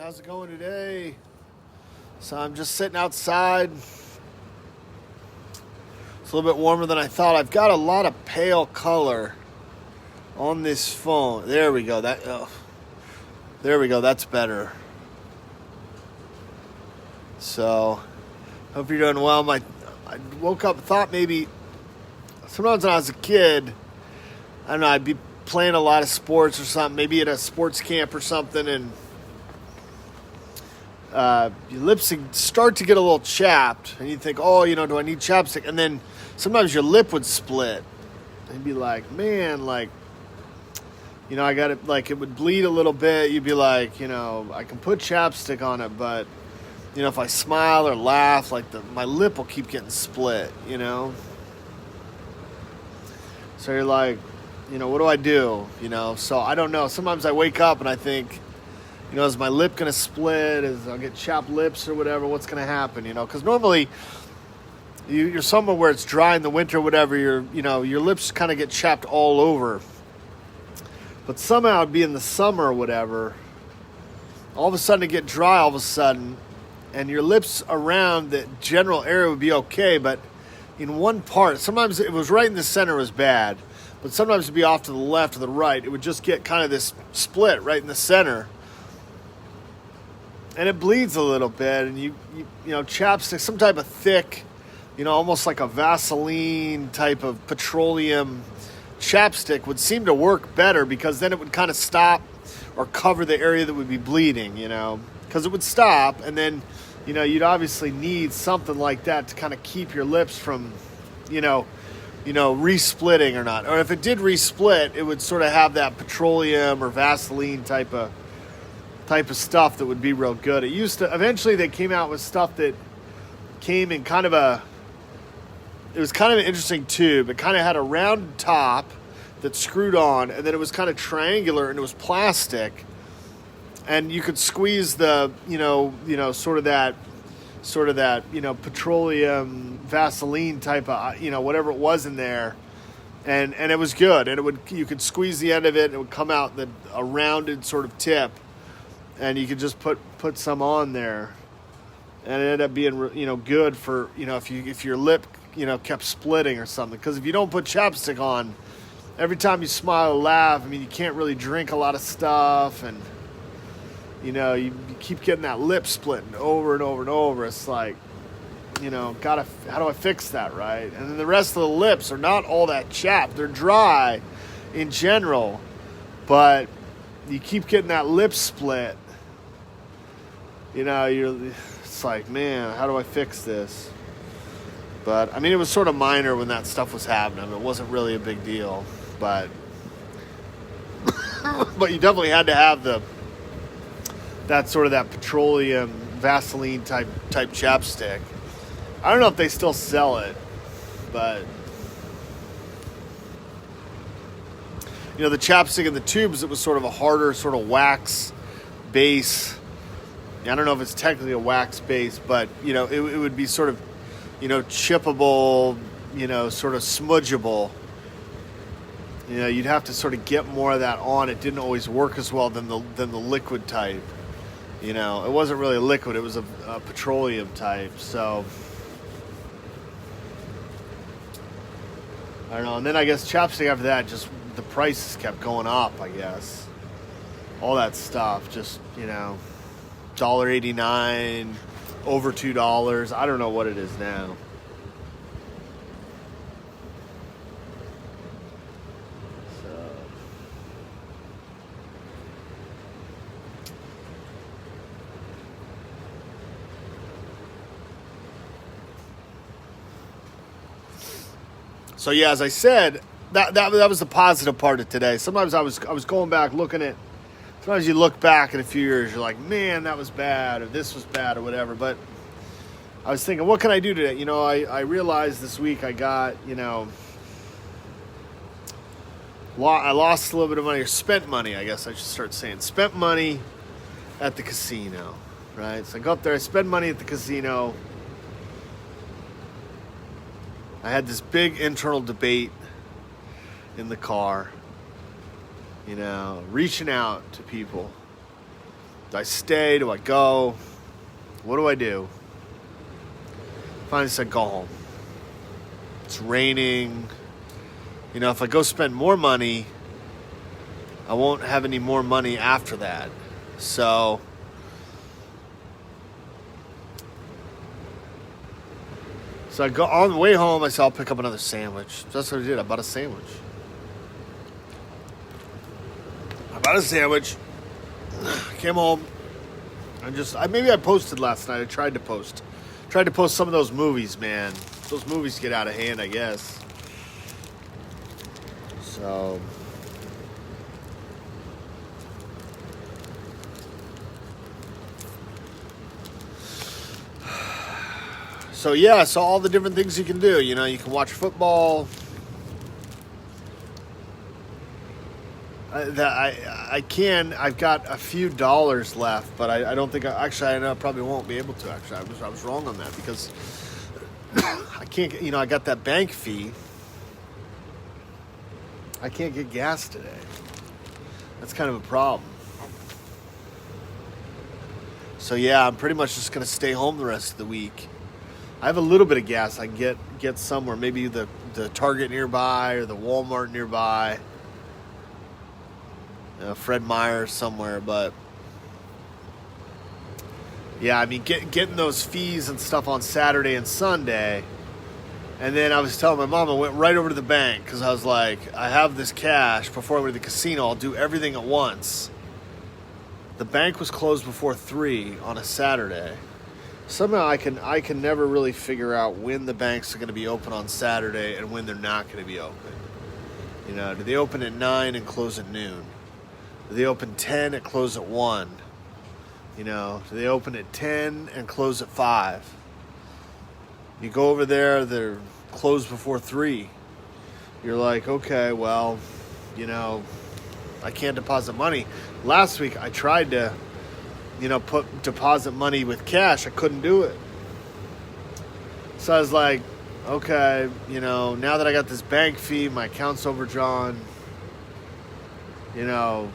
how's it going today? So I'm just sitting outside. It's a little bit warmer than I thought. I've got a lot of pale color on this phone. There we go. There we go. That's better. So, hope you're doing well. I woke up and thought maybe sometimes when I was a kid, I don't know, I'd be playing a lot of sports or something, maybe at a sports camp or something, and your lips start to get a little chapped, and you think, oh, do I need chapstick? And then sometimes your lip would split, and you'd be like, man, I got it, it would bleed a little bit. You'd be like, I can put chapstick on it, but, if I smile or laugh, my lip will keep getting split, So you're like, what do I do? So I don't know. Sometimes I wake up and I think, is my lip going to split? I'll get chapped lips or whatever? What's going to happen? Because normally you're somewhere where it's dry in the winter or whatever. Your lips kind of get chapped all over. But somehow it'd be in the summer or whatever. All of a sudden it get dry all of a sudden. And your lips around the general area would be okay. But in one part, sometimes it was right in the center was bad. But sometimes it'd be off to the left or the right. It would just get kind of this split right in the center. And it bleeds a little bit. And you chapstick, some type of thick, almost like a Vaseline type of petroleum chapstick would seem to work better, because then it would kind of stop or cover the area that would be bleeding, because it would stop. And then, you'd obviously need something like that to kind of keep your lips from, re-splitting or not. Or if it did re-split, it would sort of have that petroleum or Vaseline type of stuff that would be real good. Eventually they came out with stuff that came in it was kind of an interesting tube. It kind of had a round top that screwed on, and then it was kind of triangular, and it was plastic. And you could squeeze the, sort of that, petroleum Vaseline type of, whatever it was in there. And it was good. And you could squeeze the end of it, and it would come out a rounded sort of tip. And you could just put some on there. And it ended up being, good for, if your lip, kept splitting or something. Because if you don't put chapstick on, every time you smile or laugh, you can't really drink a lot of stuff. And, you keep getting that lip splitting over and over and over. It's like, how do I fix that, right? And then the rest of the lips are not all that chapped. They're dry in general. But you keep getting that lip split. It's like, man, how do I fix this? But, it was sort of minor when that stuff was happening. It wasn't really a big deal. But but you definitely had to have that petroleum Vaseline type chapstick. I don't know if they still sell it, but the chapstick in the tubes, it was sort of a harder sort of wax base. I don't know if it's technically a wax base, but it would be sort of chippable, sort of smudgeable. You'd have to sort of get more of that on. It didn't always work as well than the liquid type. It wasn't really a liquid. It was a petroleum type. So I don't know. And then I guess chapstick after that, just the prices kept going up, I guess. All that stuff, just, $1.89, over $2. I don't know what it is now. So yeah, as I said, that was the positive part of today. Sometimes I was going back looking at. Sometimes you look back in a few years, you're like, man, that was bad, or this was bad, or whatever. But I was thinking, what can I do today? I realized this week I got, I lost a little bit of money, or spent money, I guess I should start saying. Spent money at the casino, right? So I go up there, I spend money at the casino. I had this big internal debate in the car, reaching out to people Do I stay? Do I go? What do I do? Finally said go home. It's raining. You know, if I go spend more money, I won't have any more money after that. So I go on the way home. I said I'll pick up another sandwich. So that's what I did. I bought a sandwich. Came home. Maybe I posted last night. I tried to post some of those movies, man. Those movies get out of hand, I guess. So yeah, so all the different things you can do. You know, you can watch football. I can. I've got a few dollars left, but I don't think. I probably won't be able to. Actually, I was wrong on that because I can't. You know, I got that bank fee. I can't get gas today. That's kind of a problem. So yeah, I'm pretty much just gonna stay home the rest of the week. I have a little bit of gas I can get somewhere, maybe the Target nearby or the Walmart nearby, Fred Meyer somewhere. But yeah, I mean, getting those fees and stuff on Saturday and Sunday, and then I was telling my mom I went right over to the bank because I was like, I have this cash before I go to the casino. I'll do everything at once. The bank was closed before 3 on a Saturday. Somehow I can never really figure out when the banks are going to be open on Saturday and when they're not going to be open. You know, do they open at 9 and close at noon? Do they open 10 and close at 1? You know, do they open at 10 and close at 5? You go over there, they're closed before 3. You're like, okay, well, you know, I can't deposit money. Last week I tried to, you know, deposit money with cash. I couldn't do it. So I was like, okay, you know, now that I got this bank fee, my account's overdrawn, you know,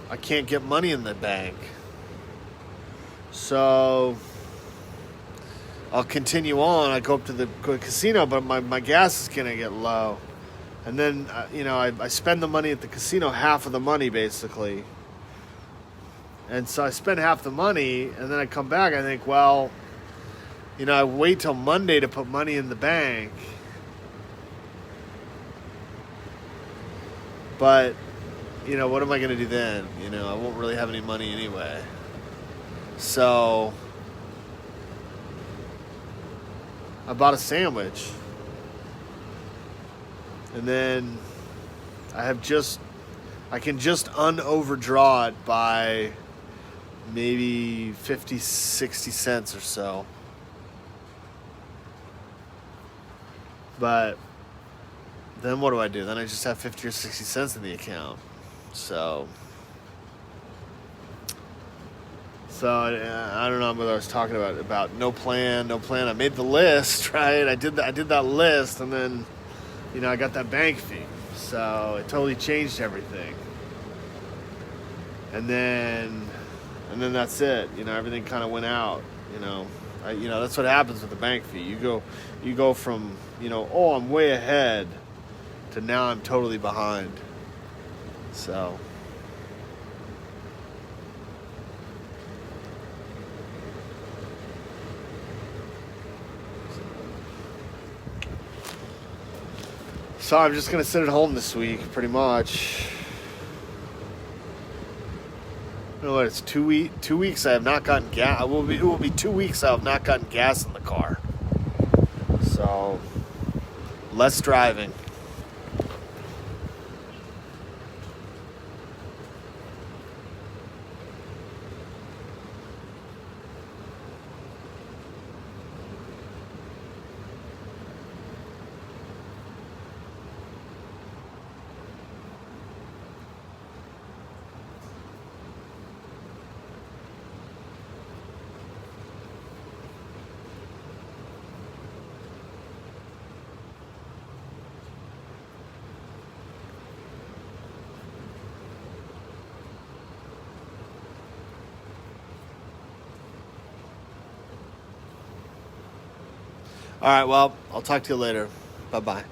I can't get money in the bank. So I'll continue on. I go up to the casino, but my gas is going to get low. And then, you know, I spend the money at the casino, half of the money basically. And so I spend half the money, and then I come back. I think, well, you know, I wait till Monday to put money in the bank. But, you know, what am I going to do then? You know, I won't really have any money anyway. So I bought a sandwich. And then I can just unoverdraw it by maybe 50, 60 cents or so. But then what do I do? Then I just have 50 or 60 cents in the account. So I don't know what I was talking about no plan. I made the list, right? I did that list, and then, you know, I got that bank fee. So it totally changed everything. And then that's it. You know, everything kind of went out. You know, that's what happens with the bank fee. You go from, you know, oh, I'm way ahead, to now I'm totally behind. So I'm just gonna sit at home this week, pretty much. You know what? It's 2 weeks I have not gotten gas. It will be 2 weeks I have not gotten gas in the car. So less driving. All right, well, I'll talk to you later. Bye-bye.